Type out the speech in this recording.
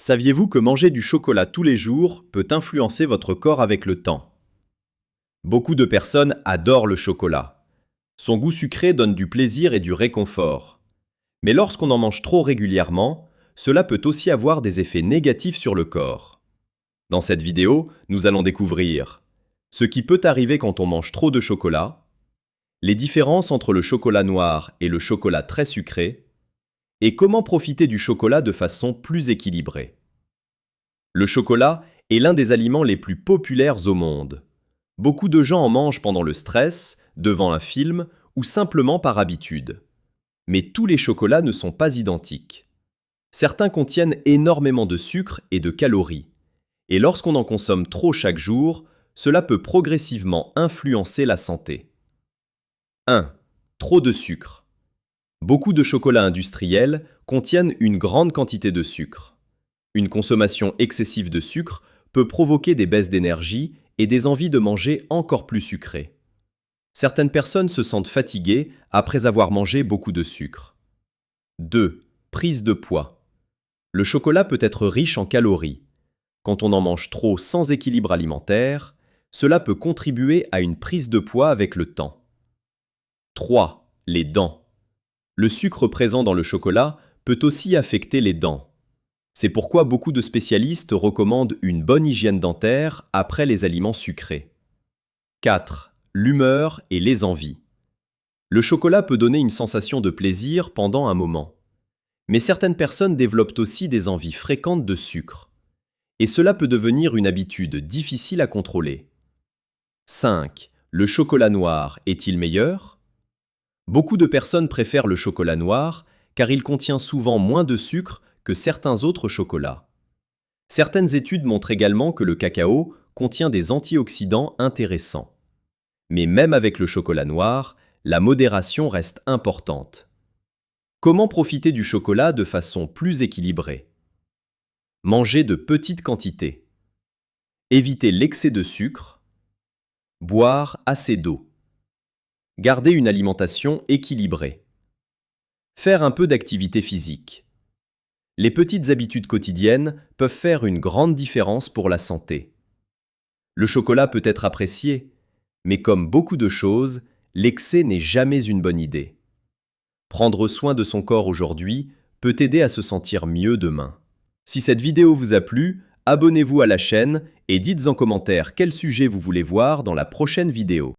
Saviez-vous que manger du chocolat tous les jours peut influencer votre corps avec le temps? Beaucoup de personnes adorent le chocolat. Son goût sucré donne du plaisir et du réconfort. Mais lorsqu'on en mange trop régulièrement, cela peut aussi avoir des effets négatifs sur le corps. Dans cette vidéo, nous allons découvrir ce qui peut arriver quand on mange trop de chocolat, les différences entre le chocolat noir et le chocolat très sucré, et comment profiter du chocolat de façon plus équilibrée. Le chocolat est l'un des aliments les plus populaires au monde. Beaucoup de gens en mangent pendant le stress, devant un film ou simplement par habitude. Mais tous les chocolats ne sont pas identiques. Certains contiennent énormément de sucre et de calories. Et lorsqu'on en consomme trop chaque jour, cela peut progressivement influencer la santé. 1. Trop de sucre. Beaucoup de chocolats industriels contiennent une grande quantité de sucre. Une consommation excessive de sucre peut provoquer des baisses d'énergie et des envies de manger encore plus sucré. Certaines personnes se sentent fatiguées après avoir mangé beaucoup de sucre. 2. Prise de poids. Le chocolat peut être riche en calories. Quand on en mange trop sans équilibre alimentaire, cela peut contribuer à une prise de poids avec le temps. 3. Les dents. Le sucre présent dans le chocolat peut aussi affecter les dents. C'est pourquoi beaucoup de spécialistes recommandent une bonne hygiène dentaire après les aliments sucrés. 4. L'humeur et les envies. Le chocolat peut donner une sensation de plaisir pendant un moment. Mais certaines personnes développent aussi des envies fréquentes de sucre. Et cela peut devenir une habitude difficile à contrôler. 5. Le chocolat noir est-il meilleur? Beaucoup de personnes préfèrent le chocolat noir car il contient souvent moins de sucre que certains autres chocolats. Certaines études montrent également que le cacao contient des antioxydants intéressants. Mais même avec le chocolat noir, la modération reste importante. Comment profiter du chocolat de façon plus équilibrée? Manger de petites quantités. Éviter l'excès de sucre. Boire assez d'eau. Garder une alimentation équilibrée. Faire un peu d'activité physique. Les petites habitudes quotidiennes peuvent faire une grande différence pour la santé. Le chocolat peut être apprécié, mais comme beaucoup de choses, l'excès n'est jamais une bonne idée. Prendre soin de son corps aujourd'hui peut aider à se sentir mieux demain. Si cette vidéo vous a plu, abonnez-vous à la chaîne et dites en commentaire quel sujet vous voulez voir dans la prochaine vidéo.